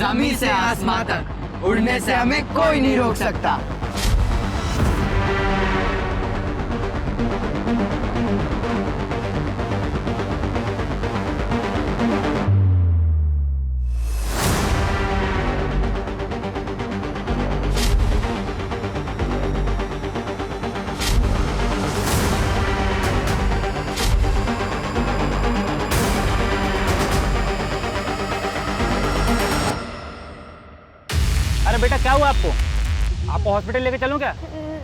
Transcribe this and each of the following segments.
जमीन से आसमां तक उड़ने से हमें कोई नहीं रोक सकता। अरे बेटा क्या हुआ आपको? आपको हॉस्पिटल लेके चलूं क्या?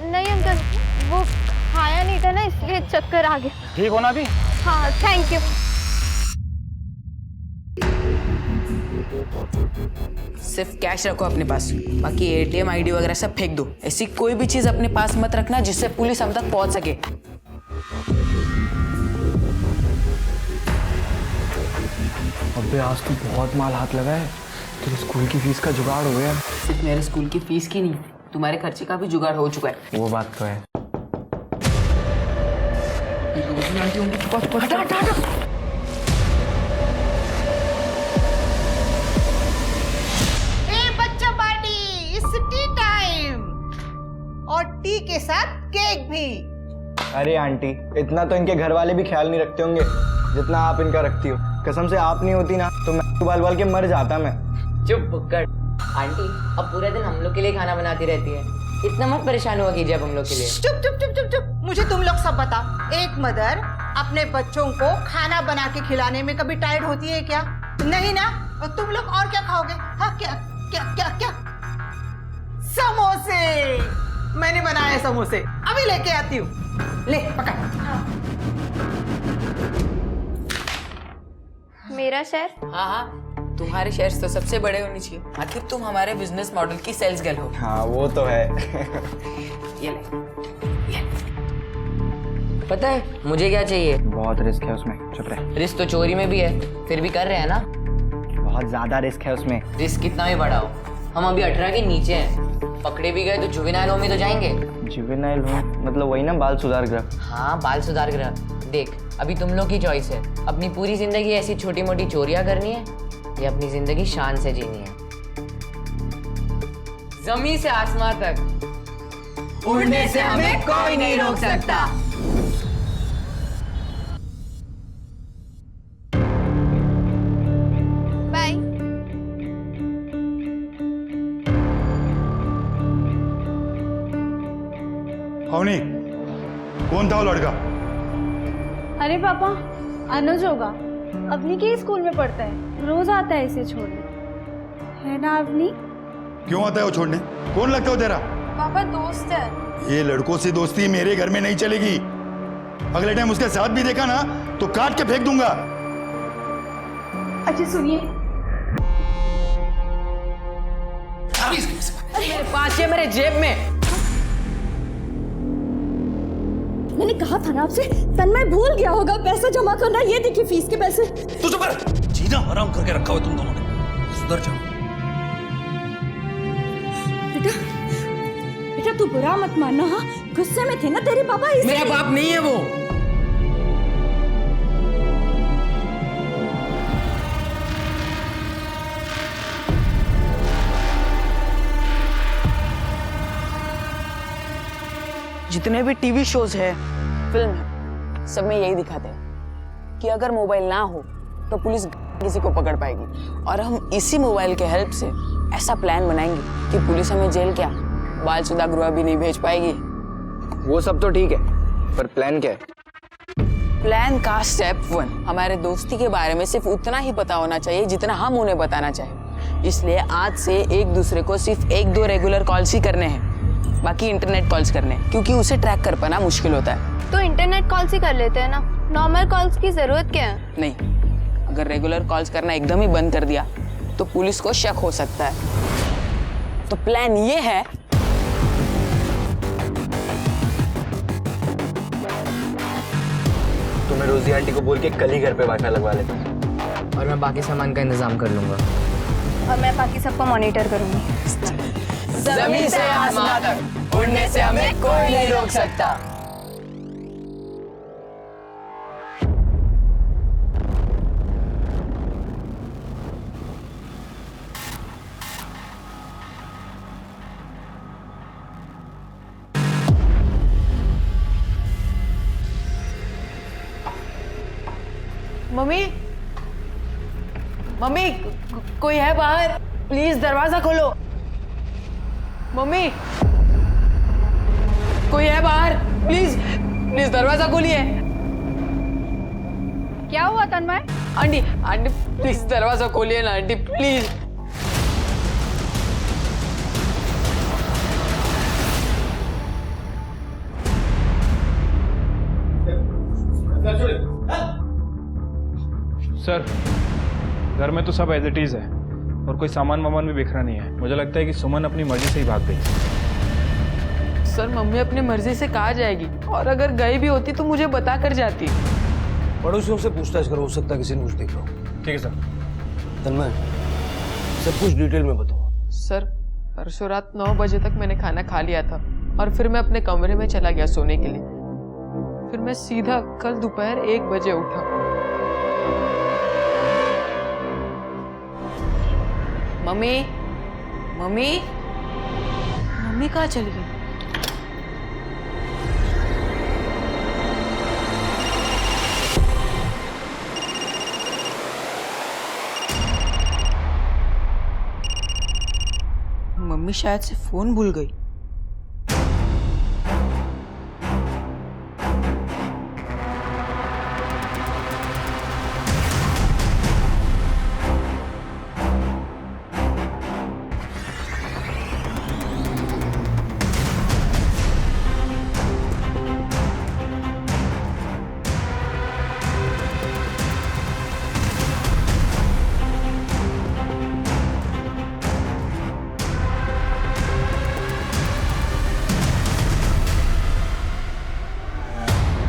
नहीं अंकल, वो खाया नहीं था ना इसलिए चक्कर आ गया। ठीक हो ना अभी? हाँ थैंक यू। सिर्फ कैश रखो अपने पास, बाकी एटीएम आईडी वगैरह सब फेंक दो। ऐसी कोई भी चीज अपने पास मत रखना जिससे पुलिस हम तक पहुंच सके। अबे आज तो बहुत माल हाथ लगा है। तेरे स्कूल की फीस का जुगाड़ हो गया। सिर्फ मेरे स्कूल की फीस की नहीं, तुम्हारे खर्चे का भी जुगाड़ हो चुका है। वो बात तो है। हटा, हटा, हटा। बच्चा पार्टी, इट्स टी टाइम, और टी के साथ केक भी। अरे आंटी, इतना तो इनके घर वाले भी ख्याल नहीं रखते होंगे जितना आप इनका रखती हो। कसम से आप नहीं होती ना तो मैं बाल बाल के मर जाता। मैं चुप बुक्कड़। आंटी अब पूरे दिन हम लोग के लिए खाना बनाती रहती है, इतना मत परेशान हुआ कीजिए अब हम लोग के लिए। चुप चुप चुप चुप चुप, मुझे तुम लोग सब बताओ, एक मदर अपने बच्चों को खाना बना के खिलाने में कभी टायर्ड होती है क्या? नहीं ना। और तुम लोग और क्या खाओगे? हाँ क्या क्या क्या क्या? समोसे। मैंने बनाए समोसे, अभी लेके आती हूँ। ले पकड़। मेरा शेयर? हाँ हाँ, तुम्हारे शेयर्स तो सबसे बड़े होने चाहिए, आखिर तुम हमारे बिजनेस मॉडल की सेल्स गर्ल हो। हाँ वो तो है। ये ले, ये। पता है मुझे क्या चाहिए? बहुत रिस्क है उसमें, चुप रहे। रिस्क तो चोरी में भी है, फिर भी कर रहे हैं ना। बहुत ज्यादा रिस्क है उसमें। रिस्क कितना भी बड़ा हो, हम अभी 18 के नीचे हैं। पकड़े भी गए तो जुवेनाइल होम में तो जाएंगे। जुवेनाइल होम मतलब वही ना, बाल सुधार गृह? हाँ बाल सुधार गृह। देख अभी तुम लोग की चॉइस है, अपनी पूरी जिंदगी ऐसी छोटी मोटी चोरियां करनी है या अपनी जिंदगी शान से जीनी है। जमीन से आसमां तक उड़ने से हमें कोई नहीं रोक सकता। बाय। अवनी, कौन था वो लड़का? अरे पापा, अनुज होगा। अवनी के ही स्कूल में पढ़ता है, रोज आता है इसे छोड़ने, है ना अवनी? क्यों आता है वो छोड़ने? कौन लगता है वो तेरा? पापा दोस्त है। ये लड़कों से दोस्ती मेरे घर में नहीं चलेगी। अगले टाइम उसके साथ भी देखा ना तो काट के फेंक दूंगा। अच्छा सुनिए, मेरे पास है, मेरे जेब में। मैंने कहा था ना आपसे, तन्मय भूल गया होगा पैसा जमा करना। ये देखिए फीस के पैसे। तू चुप कर, जीना हराम करके रखा हुआ तुम दोनों ने। सुधर जाओ। बेटा बेटा तू बुरा मत मानना। हाँ गुस्से में थे ना तेरे पापा, इसलिए। मेरा बाप नहीं है वो। जितने भी टीवी शोज है, फिल्म है, सब में यही दिखाते हैं कि अगर मोबाइल ना हो तो पुलिस किसी को पकड़ पाएगी, और हम इसी मोबाइल के हेल्प से ऐसा प्लान बनाएंगे कि पुलिस हमें जेल क्या, बाल सुधार गृह भी नहीं भेज पाएगी। वो सब तो ठीक है, पर प्लान क्या है? प्लान का स्टेप 1, हमारे दोस्ती के बारे में सिर्फ उतना ही पता होना चाहिए जितना हम उन्हें बताना चाहें। इसलिए आज से एक दूसरे को सिर्फ 1-2 रेगुलर कॉल्स ही करने हैं, बाकी इंटरनेट कॉल्स करने हैं, क्योंकि उसे ट्रैक कर पाना मुश्किल होता है। तो इंटरनेट कॉल्स ही कर लेते हैं ना, नॉर्मल कॉल्स की जरूरत क्या है? नहीं, अगर रेगुलर कॉल्स करना एकदम ही बंद कर दिया तो पुलिस को शक हो सकता है। तो प्लान ये है, तो मैं रोजी आंटी को बोल के कल ही घर पे वाईफाई लगवा लेता हूँ, और मैं बाकी सामान का इंतजाम कर लूंगा। और मैं बाकी सबको मॉनिटर करूंगी। जमीन से आसमां तक उड़ने से हमें कोई नहीं रोक सकता। मम्मी मम्मी कोई है बाहर? प्लीज दरवाजा खोलो। मम्मी कोई है बाहर? प्लीज प्लीज दरवाजा खोलिए। क्या हुआ तन्मय? आंटी आंटी प्लीज दरवाजा खोलिए ना आंटी प्लीज। सर घर में तो सब एज इट इज है और कोई सामान वामान भी बिखरा नहीं है। मुझे लगता है कि सुमन अपनी मर्जी से ही भाग गई। सर मम्मी अपनी मर्जी से कहाँ जाएगी, और अगर गई भी होती तो मुझे बता कर जाती। पड़ोसियों से पूछताछ करो, हो सकता है किसी ने कुछ देखा हो। ठीक है सर। तन्मय सब कुछ डिटेल में बताओ। सर परसों रात 9 बजे तक मैंने खाना खा लिया था और फिर मैं अपने कमरे में चला गया सोने के लिए। फिर मैं सीधा कल दोपहर 1 बजे उठा। मम्मी मम्मी मम्मी कहाँ चली गई? मम्मी शायद से फोन भूल गई।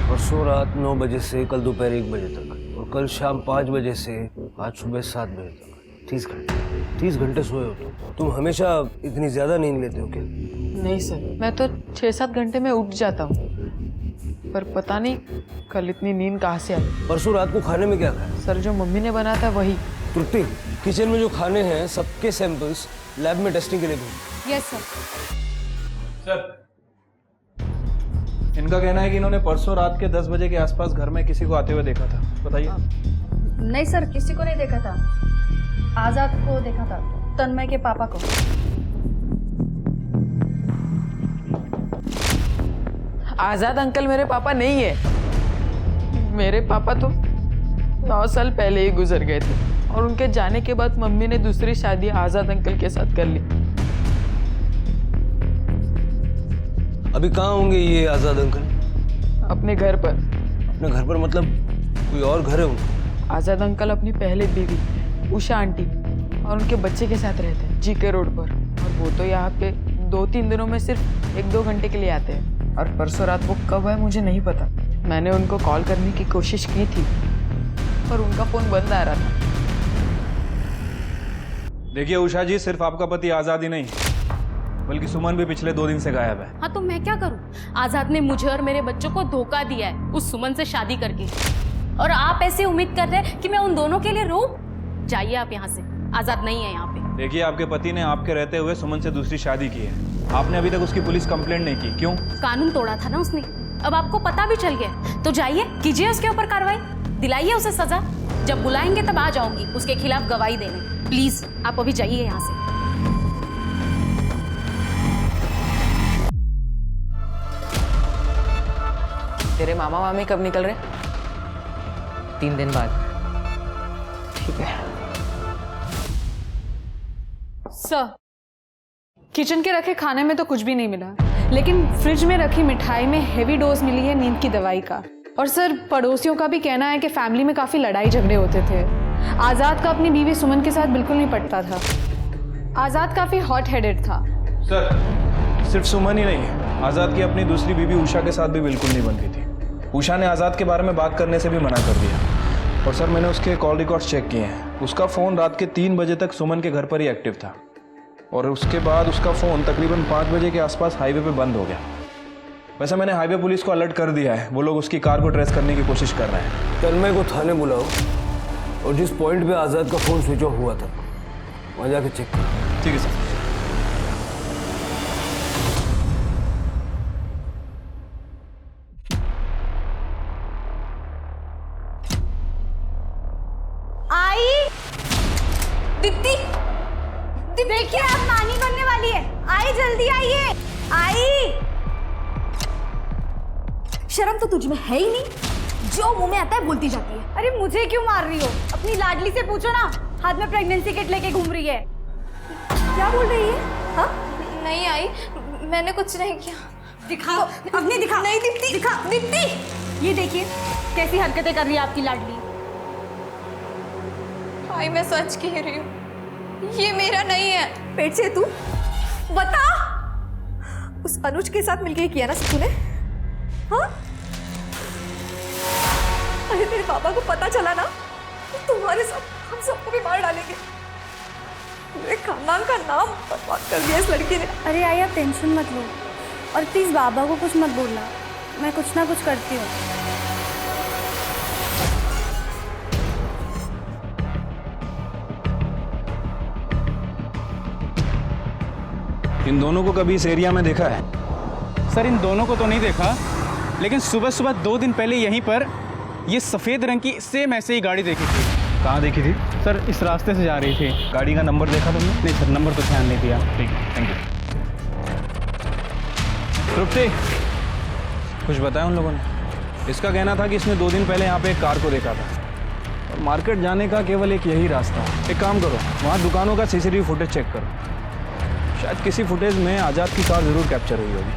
परसों रात 9 बजे से कल दोपहर 1 बजे तक और कल शाम 5 बजे से आज सुबह 7 बजे तक 30 घंटे सोए हो तुम हमेशा इतनी ज्यादा नींद लेते हो क्या? नहीं सर, मैं तो 6-7 घंटे में उठ जाता हूँ, पर पता नहीं कल इतनी नींद कहाँ से आई। परसों रात को खाने में क्या खाया? सर जो मम्मी ने बनाया था वही। त्रुटि किचन में जो खाने हैं सबके सैंपल्स लैब में टेस्टिंग के लिए भेजो। Yes sir. सर इनका कहना है कि इन्होंने परसों रात के 10 बजे के आसपास घर में किसी को आते हुए देखा था। बताइए। नहीं सर, किसी को नहीं देखा था। आजाद को देखा था, तन्मय के पापा को। आजाद अंकल मेरे पापा नहीं है। मेरे पापा तो 9 साल पहले ही गुजर गए थे और उनके जाने के बाद मम्मी ने दूसरी शादी आजाद अंकल के साथ कर ली। अभी कहाँ होंगे ये आजाद अंकल? अपने घर पर। अपने घर पर मतलब कोई और घर है उनका? आजाद अंकल अपनी पहले बीवी उषा आंटी और उनके बच्चे के साथ रहते हैं जीके रोड पर, और वो तो यहाँ पे 2-3 दिनों में सिर्फ 1-2 घंटे के लिए आते हैं। और परसों रात वो कब है मुझे नहीं पता। मैंने उनको कॉल करने की कोशिश की थी पर उनका फोन बंद आ रहा था। देखिए उषा जी, सिर्फ आपका पति आजाद ही नहीं बल्कि सुमन भी पिछले 2 दिन से गायब है। हाँ तो मैं क्या करूं? आजाद ने मुझे और मेरे बच्चों को धोखा दिया है उस सुमन से शादी करके, और आप ऐसे उम्मीद कर रहे हैं कि मैं उन दोनों के लिए रो? जाइए आप यहाँ से, आजाद नहीं है यहाँ पे। देखिए आपके पति ने आपके रहते हुए सुमन से दूसरी शादी की है। आपने अभी तक उसकी पुलिस कंप्लेंट नहीं की, क्यों? कानून तोड़ा था ना उसने, अब आपको पता भी चल गया, तो जाइए कीजिए उसके ऊपर कार्रवाई, दिलाइए उसे सजा। जब बुलाएंगे तब आ जाऊंगी उसके खिलाफ गवाही देने। प्लीज आप अभी जाइए यहाँ से। तेरे मामा मामी कब निकल रहे? 3 दिन बाद। ठीक है सर, किचन के रखे खाने में तो कुछ भी नहीं मिला, लेकिन फ्रिज में रखी मिठाई में हेवी डोज मिली है नींद की दवाई का। और सर पड़ोसियों का भी कहना है कि फैमिली में काफी लड़ाई झगड़े होते थे। आजाद का अपनी बीवी सुमन के साथ बिल्कुल नहीं पटता था। आजाद काफी हॉट हेडेड था। सर सिर्फ सुमन ही नहीं, आजाद की अपनी दूसरी बीवी उषा के साथ भी बिल्कुल नहीं बनती थी। उषा ने आजाद के बारे में बात करने से भी मना कर दिया। और सर मैंने उसके कॉल रिकॉर्ड्स चेक किए हैं, उसका फोन रात के 3 बजे तक सुमन के घर पर ही एक्टिव था, और उसके बाद उसका फोन तकरीबन 5 बजे के आसपास हाईवे पे बंद हो गया। वैसे मैंने हाईवे पुलिस को अलर्ट कर दिया है, वो लोग उसकी कार को ट्रेस करने की कोशिश कर रहे हैं। तन्मय को थाने बुलाओ और जिस पॉइंट पे आजाद का फोन स्विच ऑफ हुआ था वहां जाके चेक करो। ठीक है सर। दीप्ति, देखिए आप नानी बनने वाली है। आई जल्दी आइए, आई। शर्म तो तुझ में है ही नहीं, जो मुंह में आता है बोलती जाती है। अरे मुझे क्यों मार रही हो? अपनी लाडली से पूछो ना, हाथ में प्रेगनेंसी किट लेके घूम रही है। क्या बोल रही है? हाँ? नहीं आई, मैंने कुछ नहीं किया। दिखाओ, अपनी दिखाओ। नहीं दीप्ति, दिखाओ दीप्ति। ये देखिए कैसी हरकतें कर रही है आपकी लाडली। आई मैं सच कह रही हूँ, ये मेरा नहीं है। पेट से तू बता, उस अनुज के साथ मिलके किया ना तूने? हाँ? अरे तेरे पापा को पता चला ना तो तुम्हारे साथ हम सबको भी मार डालेंगे। मेरे खानदान का नाम बर्बाद कर दिया इस लड़की ने। अरे आई आप टेंशन मत लो, और प्लीज बाबा को कुछ मत बोलना, मैं कुछ ना कुछ करती हूँ। इन दोनों को कभी इस एरिया में देखा है? सर इन दोनों को तो नहीं देखा, लेकिन सुबह सुबह 2 दिन पहले यहीं पर ये सफ़ेद रंग की सेम ऐसे ही गाड़ी देखी थी। कहाँ देखी थी? सर इस रास्ते से जा रही थी। गाड़ी का नंबर देखा तुमने? नहीं सर, नंबर तो ध्यान नहीं दिया। ठीक है, थैंक यू। तृप्ति, कुछ बताया उन लोगों ने? इसका कहना था कि इसने 2 दिन पहले यहाँ पे एक कार को देखा था, और मार्केट जाने का केवल एक यही रास्ता है। एक काम करो, वहाँ दुकानों का सीसीटीवी फुटेज चेक करो, शायद किसी फुटेज में आज़ाद की कार जरूर कैप्चर हुई होगी।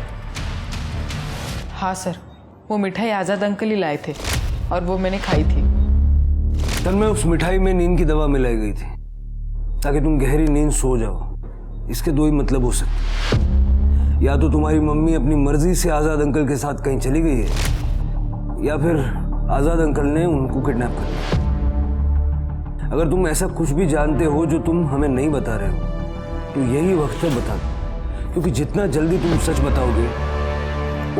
हाँ सर, वो मिठाई आज़ाद अंकल ही लाए थे और वो मैंने खाई थी। तन्मय, उस मिठाई में नींद की दवा मिलाई गई थी ताकि तुम गहरी नींद सो जाओ। इसके 2 ही मतलब हो सकते, या तो तुम्हारी मम्मी अपनी मर्जी से आज़ाद अंकल के साथ कहीं चली गई है, या फिर आज़ाद अंकल ने उनको किडनैप कर लिया। अगर तुम ऐसा कुछ भी जानते हो जो तुम हमें नहीं बता रहे हो तो यही वक्त है बता दो, क्योंकि जितना जल्दी तुम सच बताओगे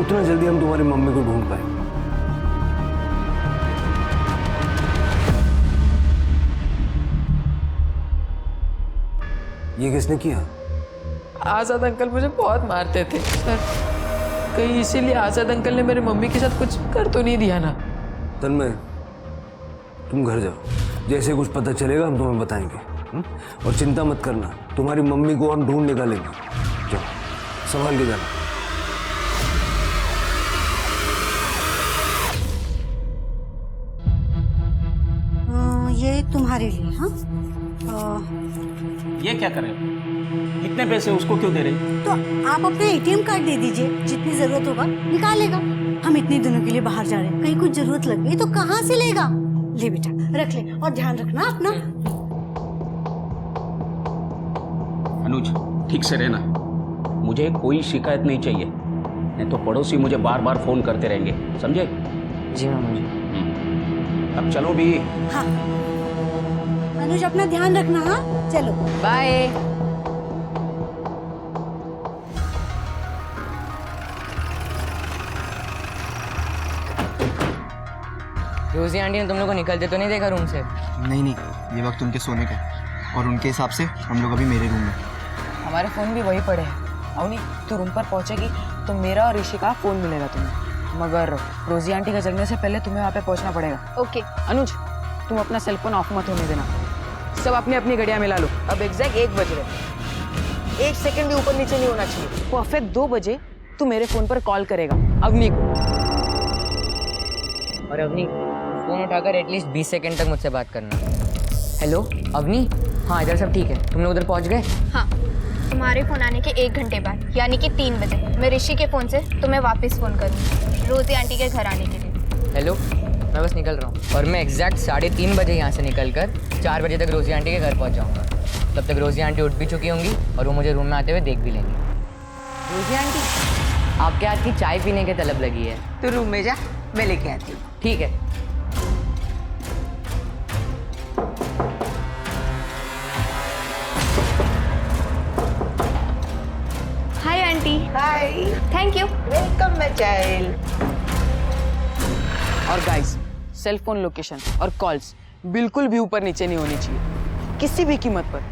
उतना जल्दी हम तुम्हारी मम्मी को ढूंढ पाएंगे। ये किसने किया? आज़ाद अंकल मुझे बहुत मारते थे सर, कहीं इसीलिए आज़ाद अंकल ने मेरी मम्मी के साथ कुछ कर तो नहीं दिया ना? तन्मय, तुम घर जाओ, जैसे कुछ पता चलेगा हम तुम्हें बताएंगे। और चिंता मत करना, तुम्हारी मम्मी को हम ढूंढ निकालेंगे। जाओ, संभाल के जाना। ये तुम्हारे लिए। हाँ, ये क्या कर रहे हो? इतने पैसे उसको क्यों दे रहे? तो आप अपना एटीएम कार्ड दे दीजिए, जितनी जरूरत होगा निकालेगा। हम इतने दिनों के लिए बाहर जा रहे हैं, कहीं कुछ जरूरत लग गई तो कहाँ से लेगा? ले बेटा, रख ले, और ध्यान रखना अपना। अनुज, ठीक से रहना, मुझे कोई शिकायत नहीं चाहिए, नहीं तो पड़ोसी मुझे बार बार फोन करते रहेंगे, समझे? जी मामा जी। अब चलो भी। हाँ अनुज, अपना ध्यान रखना। हाँ चलो, बाय। रोजी आंटी ने तुम लोग को निकलते तो नहीं देखा रूम से? नहीं नहीं, ये वक्त उनके सोने का है, और उनके हिसाब से हम लोग अभी मेरे रूम में। हमारे फ़ोन भी वही पड़े हैं। अवनी, तू रूम पर पहुंचेगी तो मेरा और ऋषि का फ़ोन मिलेगा तुम्हें, मगर रोजी आंटी का जगने से पहले तुम्हें वहाँ पे पहुंचना पड़ेगा। ओके। अनुज, तुम अपना सेल फोन ऑफ मत होने देना। सब अपनी अपनी घड़ियाँ मिला लो। अब एग्जैक्ट 1 बज रहे, 1 सेकंड भी ऊपर नीचे नहीं होना चाहिए। परफेक्ट 2 बजे तू मेरे फ़ोन पर कॉल करेगा अवनी को। और अवनी, फोन उठाकर एटलीस्ट 20 सेकंड तक मुझसे बात करना। हेलो अवनी, हाँ इधर सब ठीक है, तुम लोग उधर पहुंच गए? हाँ, तुम्हारे फोन आने के 1 घंटे बाद, यानी कि 3 बजे मैं ऋषि के फोन से तुम्हें वापस फोन करूँगी रोजी आंटी के घर आने के लिए। हेलो, मैं बस निकल रहा हूँ, और मैं एग्जैक्ट 3:30 बजे यहाँ से निकलकर 4 बजे तक रोजी आंटी के घर पहुँच जाऊँगा। तब तक रोजी आंटी उठ भी चुकी होंगी और वो मुझे रूम में आते हुए देख भी लेंगी। रोजी आंटी, आपके हाथ की चाय पीने की तलब लगी है। तो रूम में जा, मैं लेके आती हूँ। ठीक है। Hi aunty. Hi, thank you. Welcome my child. और गाइस, सेल फोन लोकेशन और कॉल्स बिल्कुल भी ऊपर नीचे नहीं होनी चाहिए, किसी भी कीमत पर।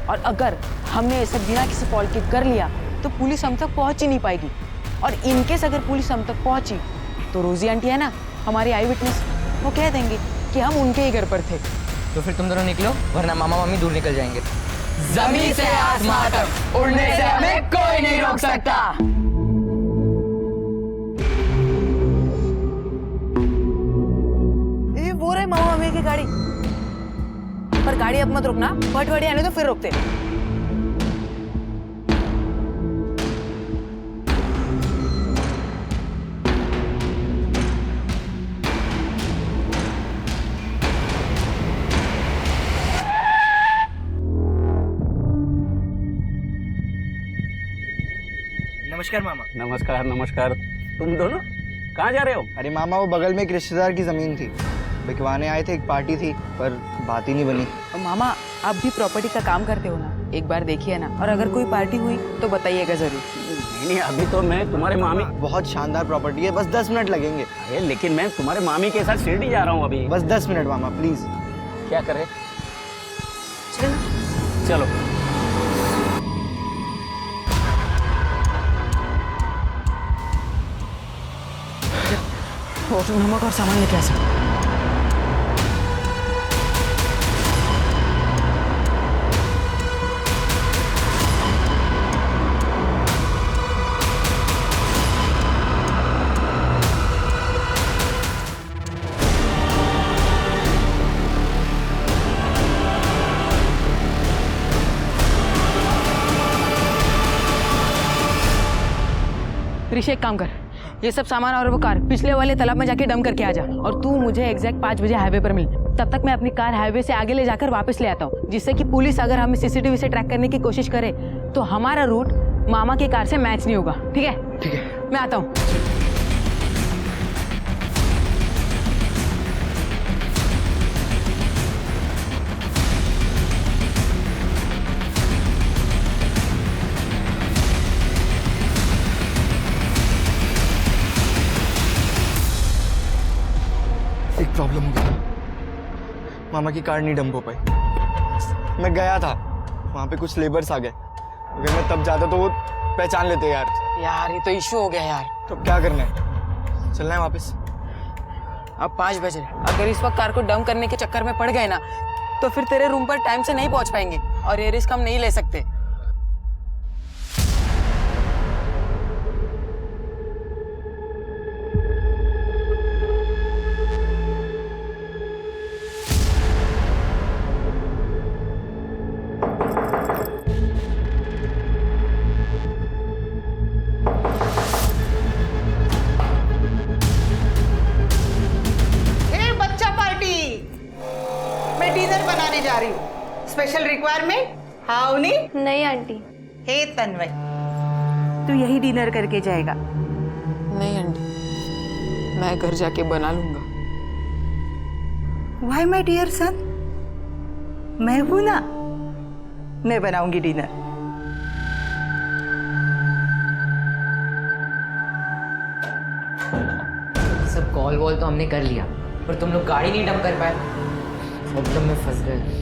और अगर हमने ऐसा बिना किसी कॉल के कर लिया तो पुलिस हम तक पहुंच ही नहीं पाएगी। और इनकेस अगर पुलिस हम तक पहुंची तो रोजी आंटी है ना, हमारी आई विटनेस, वो कह देंगे कि हम उनके ही घर पर थे। तो फिर तुम दोनों निकलो, वरना मामा मम्मी दूर निकल जाएंगे। जमीन से आसमां तक उड़ने से हमें कोई नहीं रोक सकता। ये वो रहे मामा मम्मी की गाड़ी। पर गाड़ी अब मत रुकना, पटवाड़ी आने तो फिर रोकते। नमस्कार मामा। नमस्कार नमस्कार। तुम दोनों कहाँ जा रहे हो? अरे मामा, वो बगल में एक रिश्तेदार की जमीन थी, बिकवाने आए थे, एक पार्टी थी, पर बात ही नहीं बनी। मामा आप भी प्रॉपर्टी का काम करते हो ना, एक बार देखिए ना, और अगर कोई पार्टी हुई तो बताइएगा जरूर। नहीं, अभी तो मैं तुम्हारे मामी। बहुत शानदार प्रॉपर्टी है, बस 10 मिनट लगेंगे। अरे लेकिन मैं तुम्हारे मामी के साथ शिरडी जा रहा हूँ अभी। बस 10 मिनट मामा, प्लीज। क्या करे? चलो। होटल नमक और सामान लेके आ सकते। ऋषि एक काम कर, ये सब सामान और वो कार पिछले वाले तालाब में जाके डंप करके आ जा, और तू मुझे एग्जैक्ट 5 बजे हाईवे पर मिल। तब तक मैं अपनी कार हाईवे से आगे ले जाकर वापस ले आता हूँ, जिससे कि पुलिस अगर हमें सीसीटीवी से ट्रैक करने की कोशिश करे तो हमारा रूट मामा की कार से मैच नहीं होगा। ठीक है? ठीक है, मैं आता हूँ। एक प्रॉब्लम हो गई, मामा की कार नहीं डंप हो पाई। मैं गया था, वहाँ पे कुछ लेबर्स आ गए, अगर मैं तब जाता तो वो पहचान लेते यार। यार ये तो इशू हो गया यार। तो क्या करना है, चलना है वापस? अब 5 बजे, अगर इस वक्त कार को डंप करने के चक्कर में पड़ गए ना तो फिर तेरे रूम पर टाइम से नहीं पहुंच पाएंगे, और ये रिस्क हम नहीं ले सकते। जा रही हूँ। Special requirement? हाँ उन्हीं? नहीं आंटी। हे तन्वय, तू यही डिनर करके जाएगा? नहीं आंटी, मैं घर जाके बना लूंगा। वाई माय डियर सन, मैं हूं ना, मैं बनाऊंगी डिनर। सब कॉल वॉल तो हमने कर लिया, पर तुम लोग गाड़ी नहीं डंप कर पाए। प्रॉब्लम में फंस गए।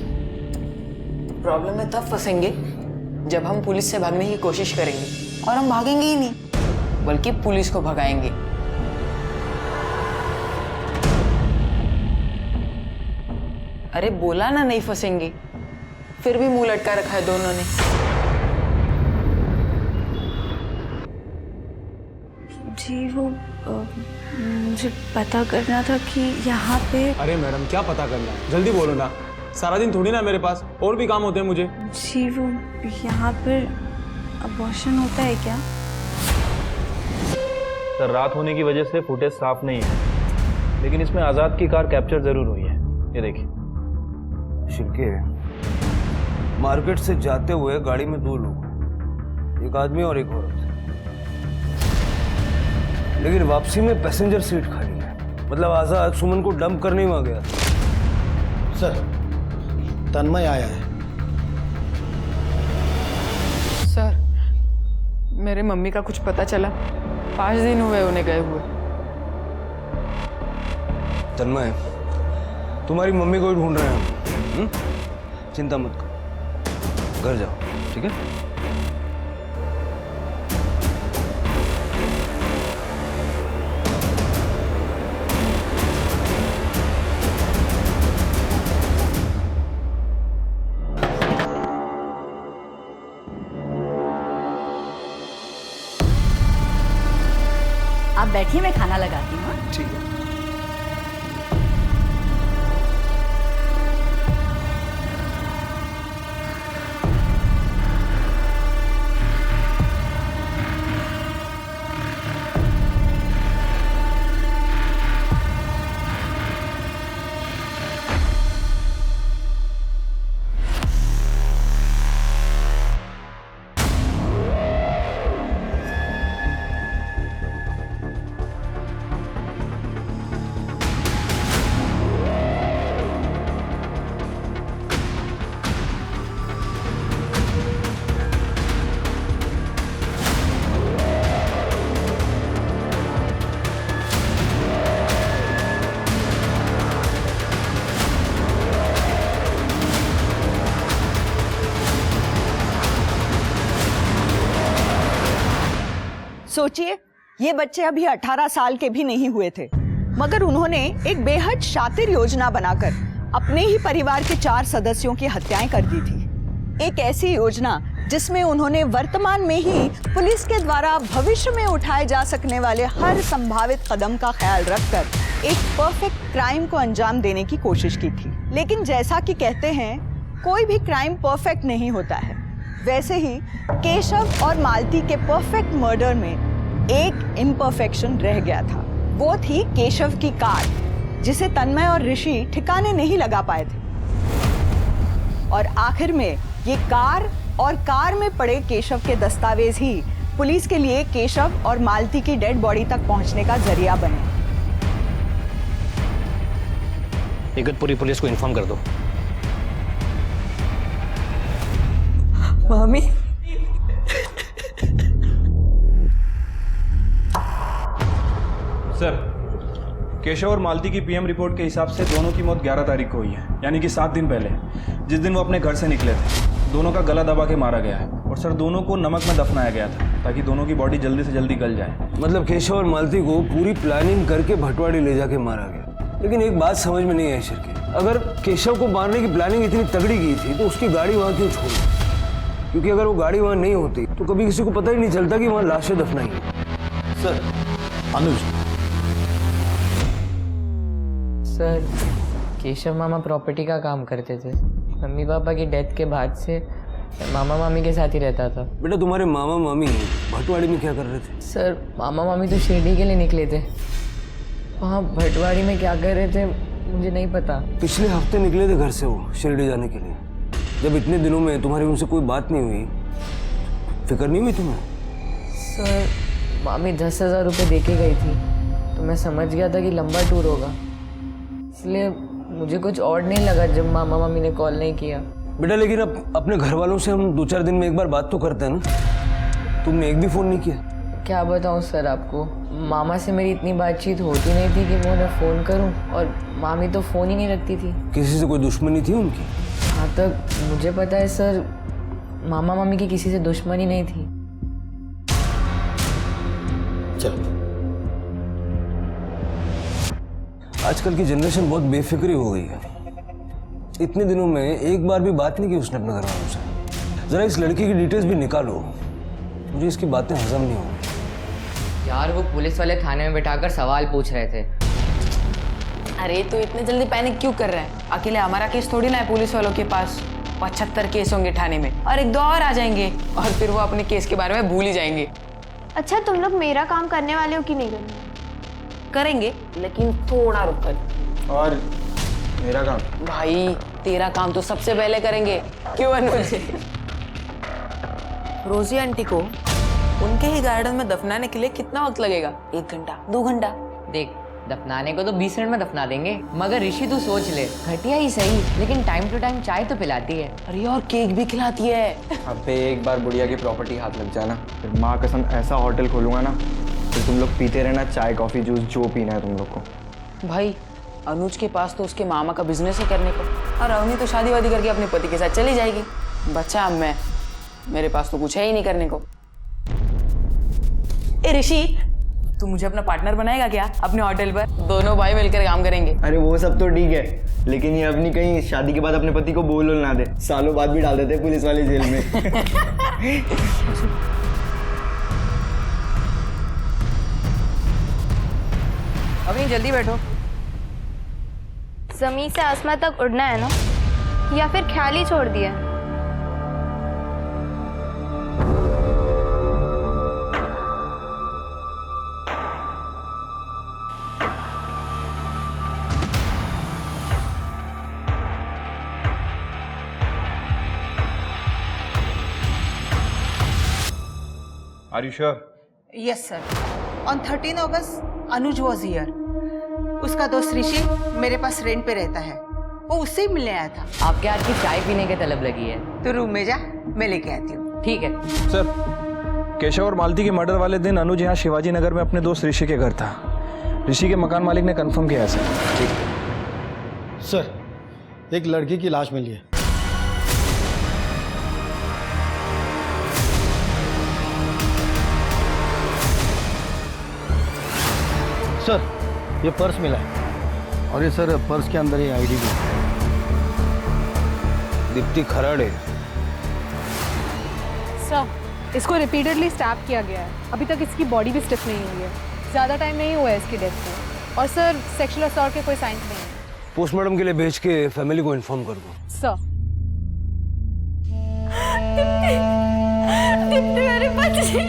प्रॉब्लम में तब फंसेंगे जब हम पुलिस से भागने की कोशिश करेंगे, और हम भागेंगे ही नहीं बल्कि पुलिस को भगाएंगे। अरे बोला ना नहीं फंसेंगे, फिर भी मुंह लटका रखा है दोनों ने। जी वो मुझे पता करना था कि यहाँ पे। अरे मैडम क्या पता करना है, जल्दी बोलो ना, सारा दिन थोड़ी ना मेरे पास और भी काम होते हैं मुझे। जी वो यहाँ पर अबॉर्शन होता है क्या? सर रात होने की वजह से फुटेज साफ नहीं है, लेकिन इसमें आज़ाद की कार कैप्चर जरूर हुई है। ये देखिए। शिल्के, मार्केट से जाते हुए गाड़ी में 2 लोग, एक आदमी और एक औरत, लेकिन वापसी में पैसेंजर सीट खाली है। मतलब आजाद सुमन को डंप करने वहां गया। सर तन्मय आया है। सर मेरे मम्मी का कुछ पता चला? 5 दिन हुए उन्हें गए हुए। तन्मय, तुम्हारी मम्मी को ही ढूंढ रहे हैं। चिंता मत करो, घर जाओ, ठीक है? आप बैठिए, मैं खाना लगाती हूँ। ठीक है। सोचिए, ये बच्चे अभी 18 साल के भी नहीं हुए थे, मगर उन्होंने एक बेहद शातिर योजना बनाकर अपने ही परिवार के 4 सदस्यों की हत्याएं कर दी थी। एक ऐसी योजना जिसमें उन्होंने वर्तमान में ही पुलिस के द्वारा भविष्य में उठाए जा सकने वाले हर संभावित कदम का ख्याल रखकर एक परफेक्ट क्राइम को अंजाम देने की कोशिश की थी। लेकिन जैसा कि कहते हैं, कोई भी क्राइम परफेक्ट नहीं होता है, वैसे ही केशव और मालती के परफेक्ट मर्डर में एक इम्परफेक्शन रह गया था। वो थी केशव की कार, जिसे तन्मय और ऋषि ठिकाने नहीं लगा पाए थे। और आखिर में ये कार और कार में पड़े केशव के दस्तावेज ही पुलिस के लिए केशव और मालती की डेड बॉडी तक पहुंचने का जरिया बने। इगतपुरी पुलिस को इन्फॉर्म कर दो। मम्मी, सर, केशव और मालती की पीएम रिपोर्ट के हिसाब से दोनों की मौत 11 तारीख को हुई है, यानी कि 7 दिन पहले, जिस दिन वो अपने घर से निकले थे। दोनों का गला दबा के मारा गया है और सर दोनों को नमक में दफनाया गया था ताकि दोनों की बॉडी जल्दी से जल्दी गल जाए। मतलब केशव और मालती को पूरी प्लानिंग करके भटवाड़ी ले जाके मारा गया। लेकिन एक बात समझ में नहीं आई शिरके, अगर केशव को मारने की प्लानिंग इतनी तगड़ी की थी तो उसकी गाड़ी वहाँ क्यों छोड़ी? क्योंकि अगर वो गाड़ी वहाँ नहीं होती तो कभी किसी को पता ही नहीं चलता कि वहाँ लाशें दफनाई हैं। सर, अनुज। सर, केशव मामा प्रॉपर्टी का काम करते थे। मम्मी पापा की डेथ के बाद से मामा मामी के साथ ही रहता था। बेटा, तुम्हारे मामा मामी भटवाड़ी में क्या कर रहे थे? सर, मामा मामी तो शिरडी के लिए निकले थे। वहाँ भटवाड़ी में क्या कर रहे थे मुझे नहीं पता। पिछले हफ्ते निकले थे घर से वो शिरडी जाने के लिए। जब इतने दिनों में तुम्हारी उनसे कोई बात नहीं हुई, फिक्र नहीं हुई तुम्हें? सर, मामी 10,000 रुपये दे के गई थी तो मैं समझ गया था कि लंबा टूर होगा, इसलिए मुझे कुछ और नहीं लगा जब मामा मामी ने कॉल नहीं किया। बेटा, लेकिन अब अपने घर वालों से हम 2-4 दिन में एक बार बात तो करते हैं ना। तुमने एक भी फ़ोन नहीं किया? क्या बताऊँ सर आपको, मामा से मेरी इतनी बातचीत होती नहीं थी कि मैं उन्हें फ़ोन करूँ, और मामी तो फ़ोन ही नहीं रखती थी। किसी से कोई दुश्मनी थी उनकी? हाँ, तक मुझे पता है सर, मामा मामी की किसी से दुश्मनी नहीं थी। चलो, आजकल की जनरेशन बहुत बेफिक्री हो गई है। इतने दिनों में एक बार भी बात नहीं की उसने अपने घर वालों से। जरा इस लड़की की डिटेल्स भी निकालो, मुझे इसकी बातें हजम नहीं हो रही। यार, वो पुलिस वाले थाने में बिठाकर सवाल पूछ रहे थे। अरे तो इतने जल्दी पैनिक क्यों कर रहे हैं? अकेले हमारा केस थोड़ी ना है पुलिस वालों के पास। 75 केस होंगे थाने में और 1-2 और आ जाएंगे और फिर वो अपने केस के बारे में भूल ही जाएंगे। अच्छा, तुम लोग मेरा काम करने वाले हो कि नहीं करने? करेंगे, लेकिन थोड़ा रुक कर। और मेरा काम? भाई, तेरा काम तो सबसे पहले करेंगे। क्यों अनुज? रोजी आंटी को उनके ही गार्डन में दफनाने के लिए कितना वक्त लगेगा? 1 घंटा, 2 घंटा? देख, दफनाने को तो 20 मिनट में दफना देंगे, मगर ऋषि तू सोच ले, घटिया ही सही लेकिन टाइम टू टाइम चाय तो पिलाती है। अरे और केक भी खिलाती है। अबे, एक बार बुढ़िया की प्रॉपर्टी हाथ लग जाना, फिर माँ कसम ऐसा होटल खोलूंगा ना, फिर तुम लोग पीते रहना चाय कॉफी जूस जो पीना है तुम लोग को। भाई, अनुज के पास तो उसके मामा का बिजनेस है करने को, और अवनी तो शादी वादी करके अपने पति के साथ चली जाएगी। बच्चा अब मैं, मेरे पास तो कुछ है ही नहीं करने को। ए ऋषि, तू मुझे अपना पार्टनर बनाएगा क्या अपने होटल पर? दोनों भाई मिलकर काम करेंगे। अरे वो सब तो ठीक है, लेकिन ये अपनी कहीं शादी के बाद अपने पति को बोल ना दे, सालों बाद भी डाल देते पुलिस वाले जेल में। अभी जल्दी बैठो। जमीन से आसमान तक उड़ना है ना, या फिर ख्याल ही छोड़ दिया है? Are you sure? Yes sir. On 13 August Anuj was here. उसका दोस्त ऋषि मेरे पास रेंट पे रहता है, वो उससे ही मिलने आया था। आपके हाथ की चाय पीने की तलब लगी है। तो रूम में जा, मैं लेके आती हूँ। ठीक है सर, केशव और मालती के मर्डर वाले दिन अनुज यहाँ शिवाजी नगर में अपने दोस्त ऋषि के घर था। ऋषि के मकान मालिक ने कंफर्म किया है सर। ठीक। सर, एक लड़की की लाश मिली है। सर, ये पर्स मिला है और ये सर पर्स के अंदर ये आईडी भी है। दीप्ति खराड़े। सर, इसको रिपीटेडली स्टैप किया गया है। अभी तक इसकी बॉडी भी स्टिफ नहीं हुई है। ज़्यादा टाइम नहीं हुआ है इसकी डेथ को। और सर, सेक्सुअल असॉल्ट के कोई साइंस नहीं है। पोस्टमार्टम के लिए भेज के फैमिली को इन्फॉर्म कर दो। सर, दीप्ति मेरे बच्ची।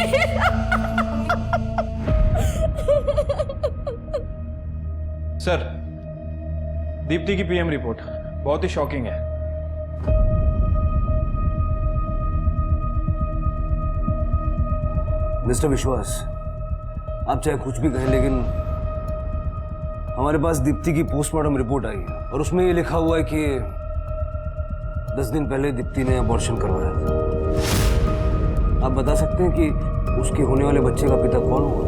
सर, दीप्ति की पीएम रिपोर्ट बहुत ही शॉकिंग है। मिस्टर विश्वास, आप चाहे कुछ भी कहें, लेकिन हमारे पास दीप्ति की पोस्टमार्टम रिपोर्ट आई है और उसमें ये लिखा हुआ है कि 10 दिन पहले दीप्ति ने अबॉर्शन करवाया था। आप बता सकते हैं कि उसके होने वाले बच्चे का पिता कौन होगा?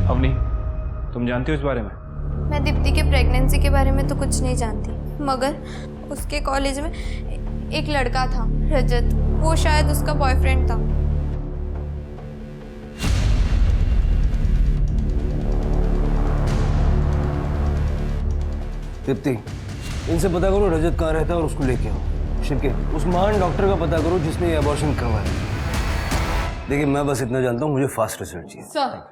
अवनी, तुम जानती हो इस बारे में? मैं दीप्ति के प्रेगनेंसी के बारे में तो कुछ नहीं जानती, मगर उसके कॉलेज में एक लड़का था, रजत। वो शायद उसका बॉयफ्रेंड था। दीप्ति, इनसे पता करो रजत कहाँ रहता है और उसको लेके आओ। शिवके, उस महान डॉक्टर का पता करो जिसने ये अबॉर्शन करवाया। देखिए, मैं बस इतना जानता हूँ, मुझे फास्ट रिजल्ट चाहिए। सर,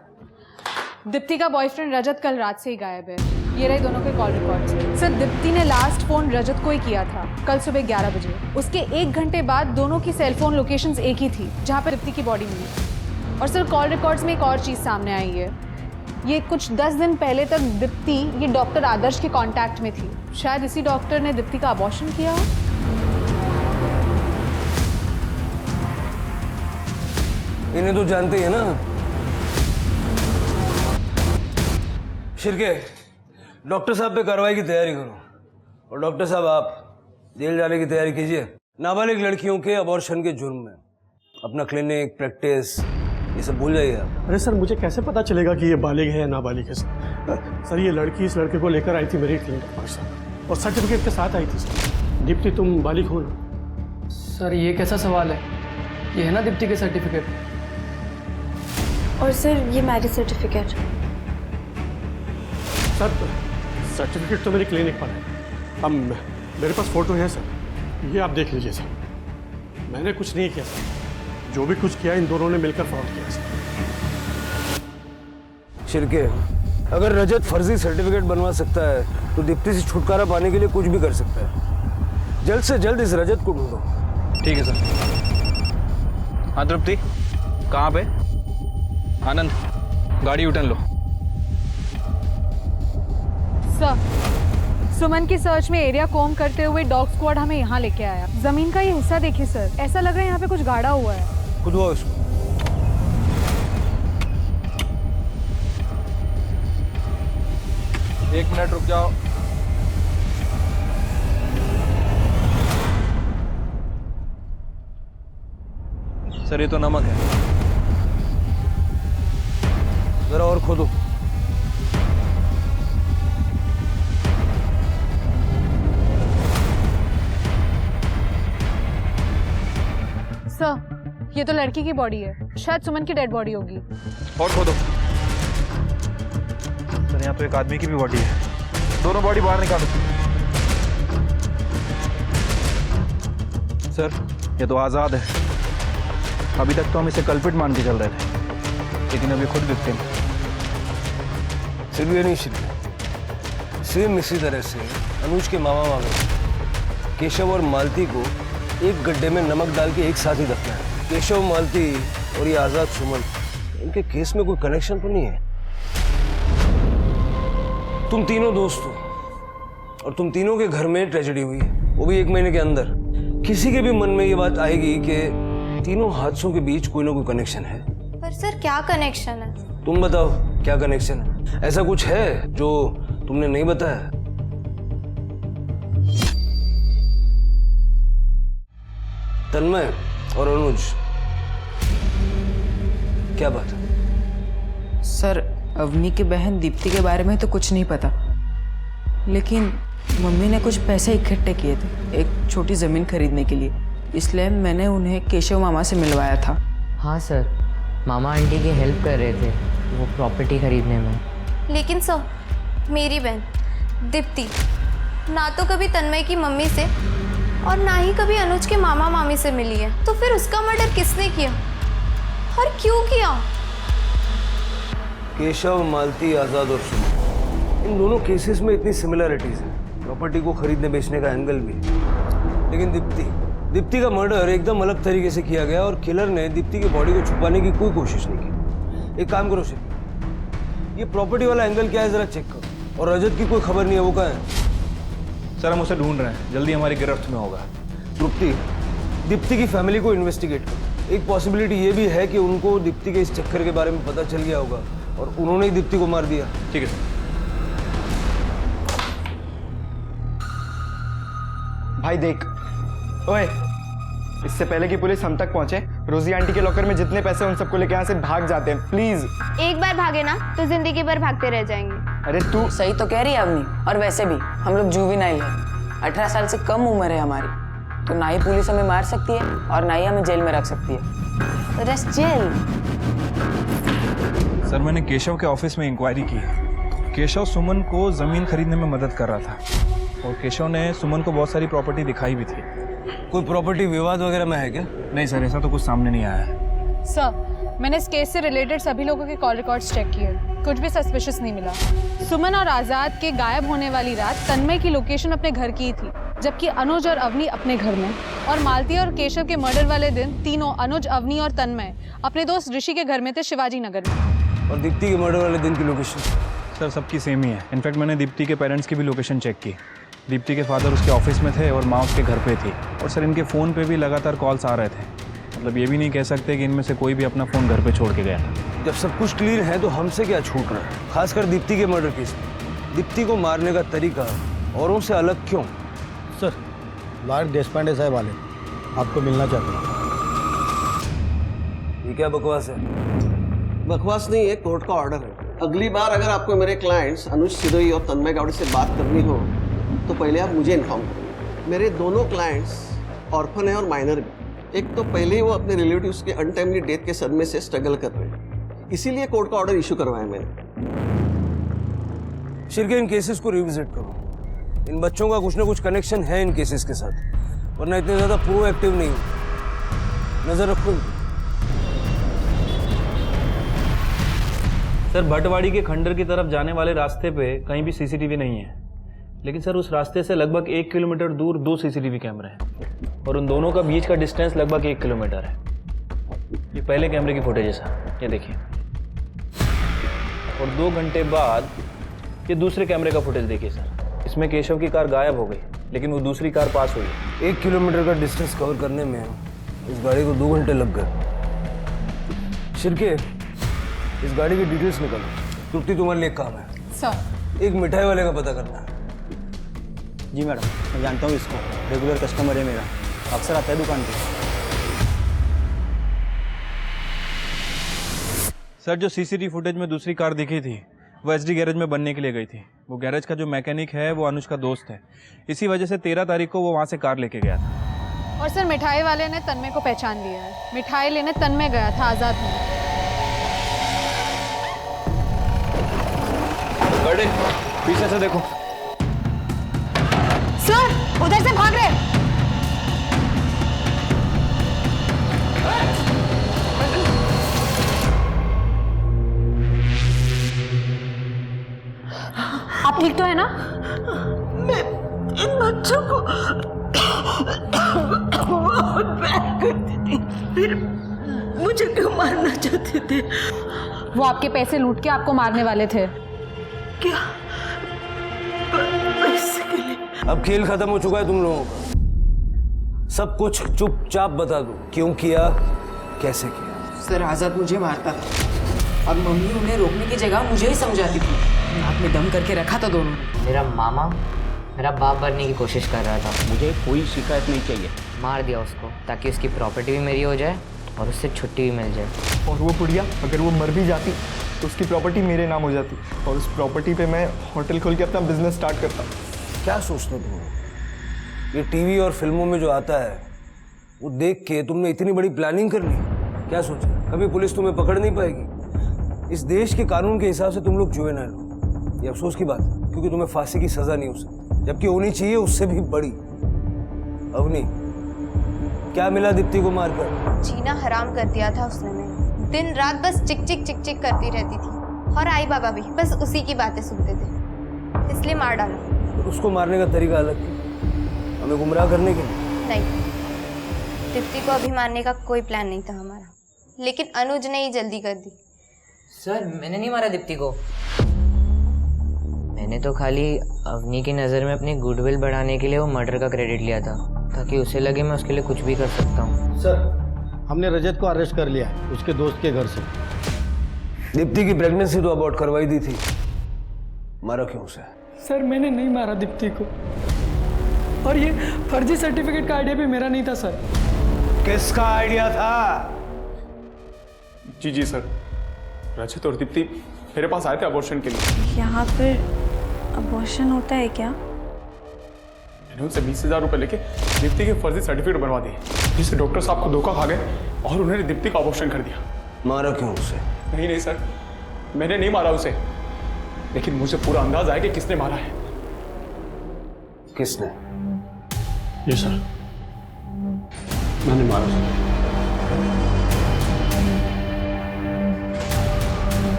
दीप्ति का बॉयफ्रेंड रजत कल रात से ही गायब है। ये रहे दोनों के कॉल रिकॉर्ड्स। सर, दीप्ति ने लास्ट फोन रजत को ही किया था, कल सुबह 11 बजे। उसके 1 घंटे बाद दोनों की सेलफोन लोकेशंस एक ही थी जहाँ पर दीप्ति की बॉडी मिली। और सर, कॉल रिकॉर्ड्स में एक और चीज़ सामने आई है। ये कुछ 10 दिन पहले तक दीप्ति ये डॉक्टर आदर्श के कांटेक्ट में थी। शायद इसी डॉक्टर ने दीप्ति का अबॉर्शन किया हो। इन्हें तो जानते ही है ना। शिरके, डॉक्टर साहब पे कार्रवाई की तैयारी करो। और डॉक्टर साहब, आप जेल जाने की तैयारी कीजिए। नाबालिग लड़कियों के अबॉर्शन के जुर्म में अपना क्लिनिक, प्रैक्टिस, ये सब भूल जाइए आप। अरे सर, मुझे कैसे पता चलेगा कि ये बालिग है या नाबालिग है? सर, ये लड़की इस लड़के को लेकर आई थी मेरी क्लिनिक पर सर, और सर्टिफिकेट के साथ आई थी सर। दीप्ति, तुम बालिग हो ना? सर, ये कैसा सवाल है? ये है ना दीप्ति के सर्टिफिकेट। और सर, ये मैरिज सर्टिफिकेट। सर, सर्टिफिकेट तो मेरी क्लिनिक पर है। अब मेरे पास फोटो है सर, ये आप देख लीजिए सर। मैंने कुछ नहीं किया सर, जो भी कुछ किया इन दोनों ने मिलकर फ्रॉड किया सर। शिरके, अगर रजत फर्जी सर्टिफिकेट बनवा सकता है तो दीप्ति से छुटकारा पाने के लिए कुछ भी कर सकता है। जल्द से जल्द इस रजत को ढूंढो। ठीक है सर। हाँ तृप्ति, कहाँ पे? आनंद, गाड़ी उठन लो। सर, सुमन की सर्च में एरिया कॉम करते हुए डॉग स्क्वाड हमें यहाँ लेके आया। जमीन का ये हिस्सा देखिए सर, ऐसा लग रहा है यहाँ पे कुछ गाड़ा हुआ है। खुद हुआ उसको। एक मिनट रुक जाओ। सर, ये तो नमक है। जरा और खोदो। सर, ये तो लड़की की बॉडी है, शायद सुमन की डेड बॉडी होगी। और खोदो। सर, यहाँ तो एक आदमी की भी बॉडी है। दोनों बॉडी बाहर निकालो। सर, ये तो आज़ाद है। अभी तक तो हम इसे कल्पित मान के चल रहे थे, लेकिन अभी खुद विक्टिम। सिर्फ ये नहीं शिल्पी, सेम इसी तरह से अनुज के मामा मामी केशव और मालती को एक गड्ढे में नमक डाल के एक साथ ही दफना है। केशव, मालती और ये आजाद सुमन, इनके केस में कोई कनेक्शन तो नहीं है? तुम तीनों दोस्त हो और तुम तीनों के घर में ट्रेजेडी हुई है, वो भी 1 महीने के अंदर। किसी के भी मन में ये बात आएगी कि तीनों हादसों के बीच कोई ना कोई कनेक्शन है। पर सर क्या कनेक्शन है? तुम बताओ क्या कनेक्शन है? ऐसा कुछ है जो तुमने नहीं बताया? तन्मय और अनुज, क्या बात है? सर, अवनी की बहन दीप्ति के बारे में तो कुछ नहीं पता, लेकिन मम्मी ने कुछ पैसे इकट्ठे किए थे एक छोटी ज़मीन खरीदने के लिए, इसलिए मैंने उन्हें केशव मामा से मिलवाया था। हाँ सर, मामा आंटी की हेल्प कर रहे थे वो प्रॉपर्टी खरीदने में। लेकिन सर, मेरी बहन दीप्ति ना तो कभी तन्मय की मम्मी से और ना ही कभी अनुज के मामा मामी से मिली है, तो फिर उसका मर्डर किसने किया और क्यों किया? केशव, मालती, आजाद और सुमन, इन दोनों केसेस में इतनी सिमिलरिटीज है, प्रॉपर्टी को खरीदने बेचने का एंगल भी। लेकिन दीप्ति का मर्डर एकदम अलग तरीके से किया गया और किलर ने दीप्ति की बॉडी को छुपाने की कोई कोशिश नहीं की। एक काम करो शिल्पी, ये प्रॉपर्टी वाला एंगल क्या है जरा चेक करो। और रजत की कोई खबर नहीं है, वो कहाँ है? सर हम उसे ढूंढ रहे हैं, जल्दी हमारी गिरफ्त में होगा। तृप्ति, दीप्ति की फैमिली को इन्वेस्टिगेट करो। एक पॉसिबिलिटी ये भी है कि उनको दीप्ति के इस चक्कर के बारे में पता चल गया होगा और उन्होंने ही दीप्ति को मार दिया। ठीक है सर। भाई देख, ओए, इससे पहले कि पुलिस हम तक पहुंचे, रोजी आंटी के लॉकर में जितने पैसे उन सबको लेके यहाँ से भाग जाते हैं, प्लीज। एक बार भागे ना तो जिंदगी भर भागते रह जाएंगे। अरे तू सही तो कह रही है अवनी, और वैसे भी हम लोग जुवेनाइल हैं, 18 साल से कम उम्र है हमारी, तो ना ही पुलिस हमें मार सकती है और ना ही हमें जेल में रख सकती है। Rest jail. सर मैंने केशव के ऑफिस में इंक्वायरी की। केशव सुमन को ज़मीन खरीदने में मदद कर रहा था और केशव ने सुमन को बहुत सारी प्रॉपर्टी दिखाई भी थी। कोई प्रॉपर्टी विवाद वगैरह में है क्या? नहीं सर, ऐसा तो कुछ सामने नहीं आया है। सर, मैंने इस केस से रिलेटेड सभी लोगों के कॉल रिकॉर्ड्स चेक किए, कुछ भी सस्पिशियस नहीं मिला। सुमन और आज़ाद के गायब होने वाली रात तन्मय की लोकेशन अपने घर की थी, जबकि अनुज और अवनी अपने घर में, और मालती और केशव के मर्डर वाले दिन तीनों अनुज, अवनी और तन्मय अपने दोस्त ऋषि के घर में थे, शिवाजी नगर में। और दीप्ति के मर्डर वाले दिन की लोकेशन? सर सबकी सेम ही है। इनफैक्ट मैंने दीप्ति के पेरेंट्स की भी लोकेशन चेक की। दीप्ति के फादर उसके ऑफिस में थे और माँ उसके घर पे थी, और सर इनके फ़ोन पे भी लगातार कॉल्स आ रहे थे। मतलब ये भी नहीं कह सकते कि इनमें से कोई भी अपना फ़ोन घर पे छोड़ के गया था। जब सब कुछ क्लियर है तो हमसे क्या छूट रहा है, खासकर दीप्ति के मर्डर केस में? दीप्ति को मारने का तरीका औरों से अलग क्यों? सर, लॉयर देशपांडे साहब वाले आपको मिलना चाहते हैं। ये क्या बकवास है? बकवास नहीं है, कोर्ट का ऑर्डर है। अगली बार अगर आपको मेरे क्लाइंट्स अनुज सिरोही और तन्मय गावड़े से बात करनी हो तो पहले आप मुझे इन्फॉर्म करें। मेरे दोनों क्लाइंट्स ऑर्फन है और माइनर भी। एक तो पहले ही वो अपने रिलेटिव्स के अनटाइमली डेथ के सदमे से स्ट्रगल कर रहे हैं, इसीलिए कोर्ट का ऑर्डर इशू करवाया मैंने। शिरके, इन केसेस को रिविजिट करो। इन बच्चों का कुछ ना कुछ कनेक्शन है इन केसेस के साथ, वरना इतने ज़्यादा प्रोएक्टिव नहीं हो। नज़र रखो। सर भटवाड़ी के खंडर की तरफ जाने वाले रास्ते पे कहीं भी सीसीटीवी नहीं है, लेकिन सर उस रास्ते से लगभग 1 किलोमीटर दूर 2 सीसीटीवी कैमरे हैं और उन दोनों का बीच का डिस्टेंस लगभग 1 किलोमीटर है। ये पहले कैमरे की फुटेज है सर, ये देखिए। और 2 घंटे बाद ये दूसरे कैमरे का फुटेज देखिए सर। इसमें केशव की कार गायब हो गई, लेकिन वो दूसरी कार पास हुई। 1 किलोमीटर का डिस्टेंस कवर करने में इस गाड़ी को 2 घंटे लग गए। शिरके, इस गाड़ी की डिटेल्स निकालो। तृप्ति, तुम्हारे लिए काम है। सर, एक मिठाई वाले का पता करना है। जी मैडम, मैं जानता हूँ इसको, रेगुलर कस्टमर है मेरा, अक्सर आता है दुकान पे। सर जो सीसीटीवी फुटेज में दूसरी कार दिखी थी वो एसडी गैरेज में बनने के लिए गई थी। वो गैरेज का जो मैकेनिक है वो अनुज का दोस्त है, इसी वजह से 13 तारीख को वो वहाँ से कार लेके गया था। और सर मिठाई वाले ने तन्मय को पहचान लिया है। मिठाई लेने तन्मय गया था आज़ाद में। बड़े पीछे से देखो। सर, उधर से भाग रहे। ठीक तो है ना? मैं इन बच्चों को बहुत प्यार करती थी, फिर मुझे क्यों मारना चाहते थे? वो आपके पैसे लूट के आपको मारने वाले थे। क्या? पैसे के लिए? अब खेल खत्म हो चुका है तुम लोगों का। सब कुछ चुपचाप बता दो, क्यों किया, कैसे किया। सर आजाद मुझे मारता था और मम्मी उन्हें रोकने की जगह मुझे ही समझाती थी। नाक में दम करके रखा था दोनों ने। मेरा मामा मेरा बाप बनने की कोशिश कर रहा था। मुझे कोई शिकायत नहीं चाहिए। मार दिया उसको ताकि उसकी प्रॉपर्टी भी मेरी हो जाए और उससे छुट्टी भी मिल जाए। और वो पुड़िया अगर वो मर भी जाती तो उसकी प्रॉपर्टी मेरे नाम हो जाती और उस प्रॉपर्टी पे मैं होटल खोल के अपना बिजनेस स्टार्ट करता। क्या सोचते तुम? ये टीवी और फिल्मों में जो आता है वो देख के तुमने इतनी बड़ी प्लानिंग कर ली? क्या सोचा कभी पुलिस तुम्हें पकड़ नहीं पाएगी? इस देश के कानून के हिसाब से तुम लोग जुएनाइल हो। ये अफसोस की बात है क्योंकि तुम्हें फांसी की सजा नहीं हो सकती, जबकि होनी चाहिए उससे भी बड़ी। अवनी, क्या मिला दीप्ति को मारकर? जीना हराम कर दिया था उसने। मैं दिन रात बस चिक चिक चिक चिक करती रहती थी और आई बाबा भी बस उसी की बातें सुनते थे, इसलिए मार डाला। तो उसको मारने का तरीका अलग क्यों? हमें गुमराह करने के लिए? नहीं, दीप्ति को अभी मारने का कोई प्लान नहीं था हमारा, लेकिन अनुज ने ही जल्दी कर दी। सर मैंने नहीं मारा दीप्ति को। मैंने तो खाली अवनी की नज़र में अपनी गुडविल बढ़ाने के लिए वो मर्डर का क्रेडिट लिया था ताकि उसे लगे मैं उसके लिए कुछ भी कर सकता हूँ। सर हमने रजत को अरेस्ट कर लिया है उसके दोस्त के घर से। दीप्ति की प्रेगनेंसी तो अबॉर्ट करवाई दी थी, मारा क्यों उसे? सर मैंने नहीं मारा दीप्ति को और ये फर्जी सर्टिफिकेट का आइडिया भी मेरा नहीं था सर। किसका आइडिया था? जी जी सर, रजत और दीप्ति मेरे पास आए थे अबॉर्शन के लिए। यहाँ पर अबॉर्शन होता है क्या? मैंने उनसे 20,000 रुपये लेके दीप्ति के फर्जी सर्टिफिकेट बनवा दिए, जिससे डॉक्टर साहब को धोखा खा गए और उन्होंने दीप्ति का अबॉर्शन कर दिया। मारा क्यों उसे? नहीं सर, मैंने नहीं मारा उसे, लेकिन मुझे पूरा अंदाज आया कि किसने मारा है। किसने? जी सर, मैंने मारा सर।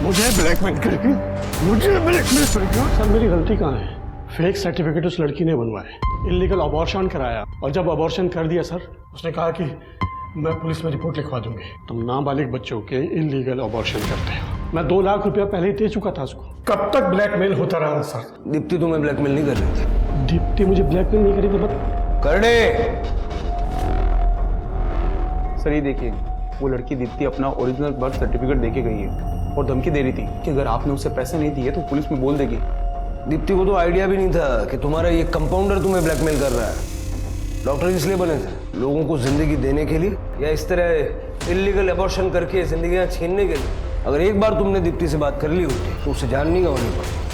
मुझे ब्लैकमेल करके सर मेरी गलती कहाँ है? फेक सर्टिफिकेट उस लड़की ने बनवाए, इलीगल अबॉर्शन कराया और जब अबॉर्शन कर दिया सर उसने कहा कि मैं पुलिस में रिपोर्ट लिखवा दूंगी। तुम नाबालिग बच्चों के इलीगल अबॉर्शन करते हो। मैं 2 लाख रुपया पहले ही दे चुका था उसको। कब तक ब्लैकमेल होता रहा सर? दीप्ति तुम्हें ब्लैकमेल नहीं कर रही थी? दीप्ति मुझे ब्लैकमेल नहीं करी थी। मतलब करने सर ये देखिए, वो लड़की दीप्ति अपना ओरिजिनल बर्थ सर्टिफिकेट देके गई है और धमकी दे रही थी कि अगर आपने उसे पैसे नहीं दिए तो पुलिस में बोल देगी। दीप्ति को तो आइडिया भी नहीं था कि तुम्हारा ये कंपाउंडर तुम्हें ब्लैकमेल कर रहा है। डॉक्टर इसलिए बने थे लोगों को जिंदगी देने के लिए या इस तरह इलीगल अबॉर्शन करके जिंदगियां छीनने के लिए? अगर एक बार तुमने दीप्ति से बात कर ली होती तो उसे जान नहीं गंवानी पड़ती।